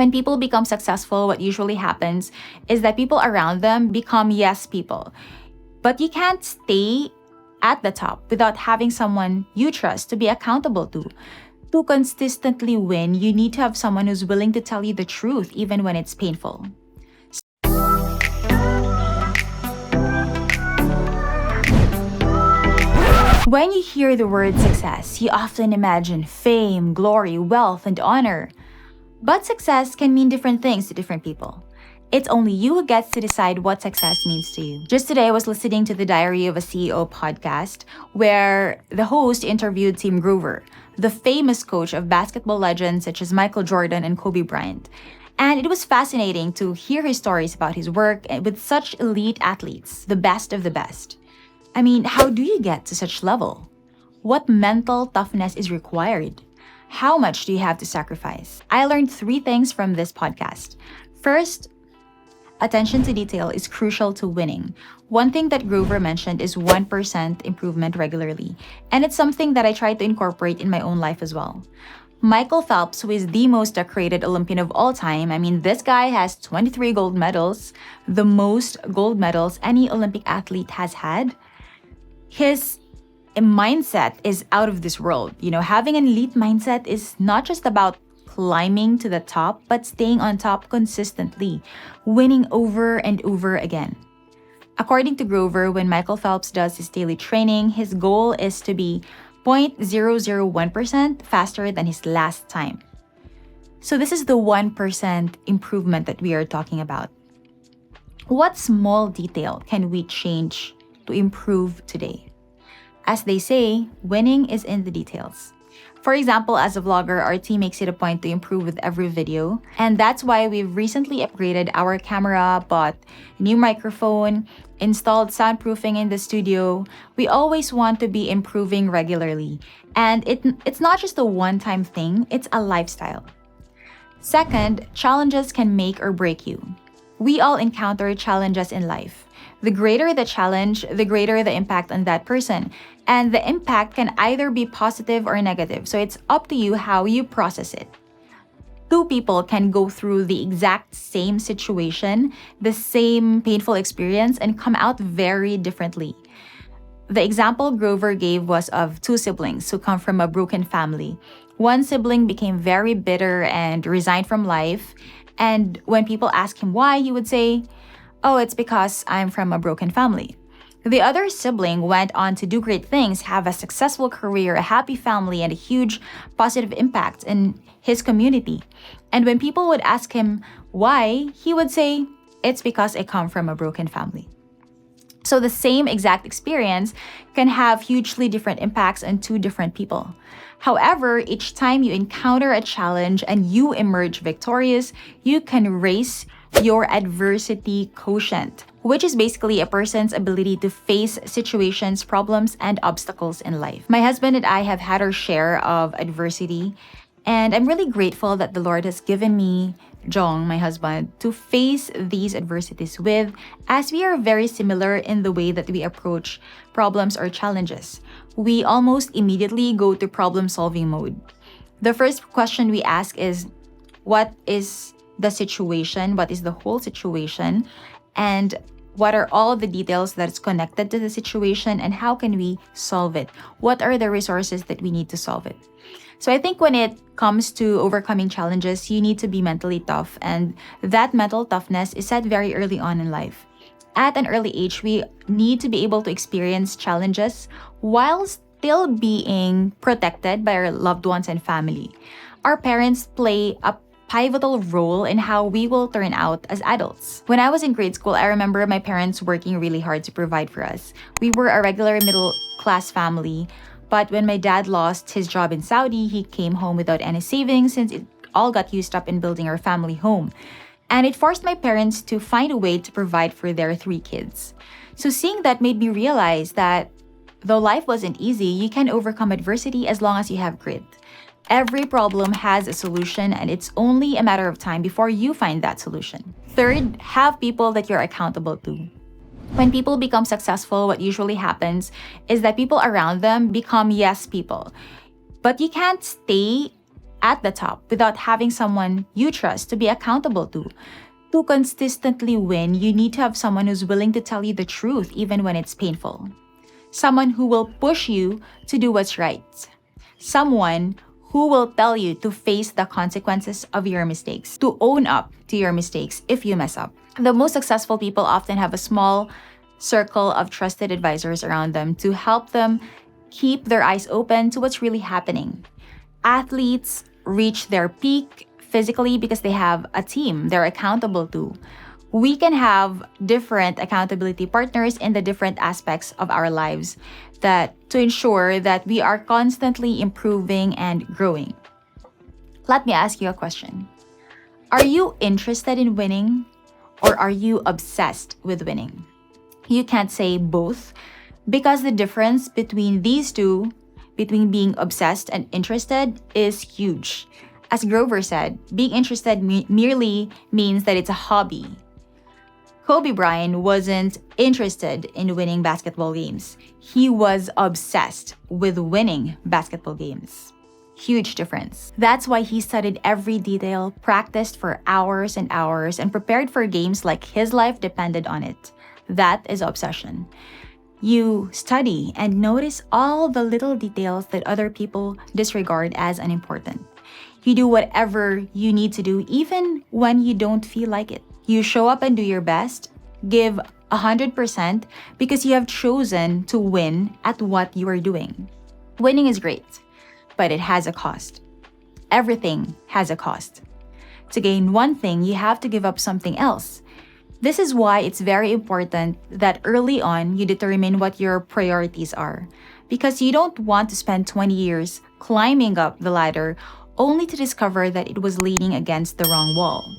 When people become successful, what usually happens is that people around them become yes people. But you can't stay at the top without having someone you trust to be accountable to. To consistently win, you need to have someone who's willing to tell you the truth even when it's painful. When you hear the word success, you often imagine fame, glory, wealth, and honor. But success can mean different things to different people. It's only you who gets to decide what success means to you. Just today, I was listening to the Diary of a CEO podcast where the host interviewed Tim Grover, the famous coach of basketball legends such as Michael Jordan and Kobe Bryant. And it was fascinating to hear his stories about his work with such elite athletes, the best of the best. I mean, how do you get to such level? What mental toughness is required? How much do you have to sacrifice? I learned 3 things from this podcast. First, attention to detail is crucial to winning. One thing that Grover mentioned is 1% improvement regularly, and it's something that I try to incorporate in my own life as well. Michael Phelps, who is the most decorated Olympian of all time, I mean, this guy has 23 gold medals, the most gold medals any Olympic athlete has had. His mindset is out of this world. Having an elite mindset is not just about climbing to the top, but staying on top consistently, winning over and over again. According to Grover, when Michael Phelps does his daily training, his goal is to be 0.001% faster than his last time. So this is the 1% improvement that we are talking about. What small detail can we change to improve today? As they say, winning is in the details. For example, as a vlogger, our team makes it a point to improve with every video. And that's why we've recently upgraded our camera, bought a new microphone, installed soundproofing in the studio. We always want to be improving regularly. And it's not just a one-time thing, it's a lifestyle. Second, challenges can make or break you. We all encounter challenges in life. The greater the challenge, the greater the impact on that person. And the impact can either be positive or negative. So it's up to you how you process it. 2 people can go through the exact same situation, the same painful experience, and come out very differently. The example Grover gave was of 2 siblings who come from a broken family. One sibling became very bitter and resigned from life. And when people ask him why, he would say, "Oh, it's because I'm from a broken family." The other sibling went on to do great things, have a successful career, a happy family, and a huge positive impact in his community. And when people would ask him why, he would say, "It's because I come from a broken family." So the same exact experience can have hugely different impacts on 2 different people. However, each time you encounter a challenge and you emerge victorious, you can raise your adversity quotient, which is basically a person's ability to face situations, problems, and obstacles in life. My husband and I have had our share of adversity, and I'm really grateful that the Lord has given me Jong, my husband, to face these adversities with, as we are very similar in the way that we approach problems or challenges. We almost immediately go to problem-solving mode. The first question we ask is, what is the situation? What is the whole situation? And what are all the details that's connected to the situation? And how can we solve it? What are the resources that we need to solve it? So I think when it comes to overcoming challenges, you need to be mentally tough. And that mental toughness is set very early on in life. At an early age, we need to be able to experience challenges while still being protected by our loved ones and family. Our parents play a pivotal role in how we will turn out as adults. When I was in grade school, I remember my parents working really hard to provide for us. We were a regular middle-class family, but when my dad lost his job in Saudi, he came home without any savings since it all got used up in building our family home. And it forced my parents to find a way to provide for their 3 kids. So seeing that made me realize that though life wasn't easy, you can overcome adversity as long as you have grit. Every problem has a solution, and it's only a matter of time before you find that solution. Third, have people that you're accountable to. When people become successful, what usually happens is that people around them become yes people. But you can't stay at the top without having someone you trust to be accountable to. To consistently win, you need to have someone who's willing to tell you the truth even when it's painful. Someone who will push you to do what's right. Someone who will tell you to face the consequences of your mistakes, to own up to your mistakes if you mess up. The most successful people often have a small circle of trusted advisors around them to help them keep their eyes open to what's really happening. Athletes reach their peak physically because they have a team they're accountable to. We can have different accountability partners in the different aspects of our lives to ensure that we are constantly improving and growing. Let me ask you a question. Are you interested in winning or are you obsessed with winning? You can't say both because the difference between these two, between being obsessed and interested, is huge. As Grover said, being interested merely means that it's a hobby. Koby Bryant wasn't interested in winning basketball games. He was obsessed with winning basketball games. Huge difference. That's why he studied every detail, practiced for hours and hours, and prepared for games like his life depended on it. That is obsession. You study and notice all the little details that other people disregard as unimportant. You do whatever you need to do even when you don't feel like it. You show up and do your best, give 100% because you have chosen to win at what you are doing. Winning is great, but it has a cost. Everything has a cost. To gain one thing, you have to give up something else. This is why it's very important that early on you determine what your priorities are, because you don't want to spend 20 years climbing up the ladder only to discover that it was leaning against the wrong wall.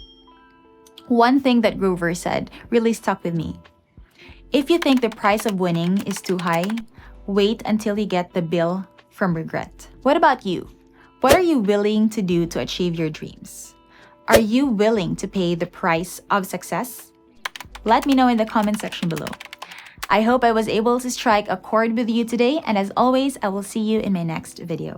One thing that Grover said really stuck with me. If you think the price of winning is too high, wait until you get the bill from regret. What about you? What are you willing to do to achieve your dreams? Are you willing to pay the price of success? Let me know in the comment section below. I hope I was able to strike a chord with you today, and as always, I will see you in my next video.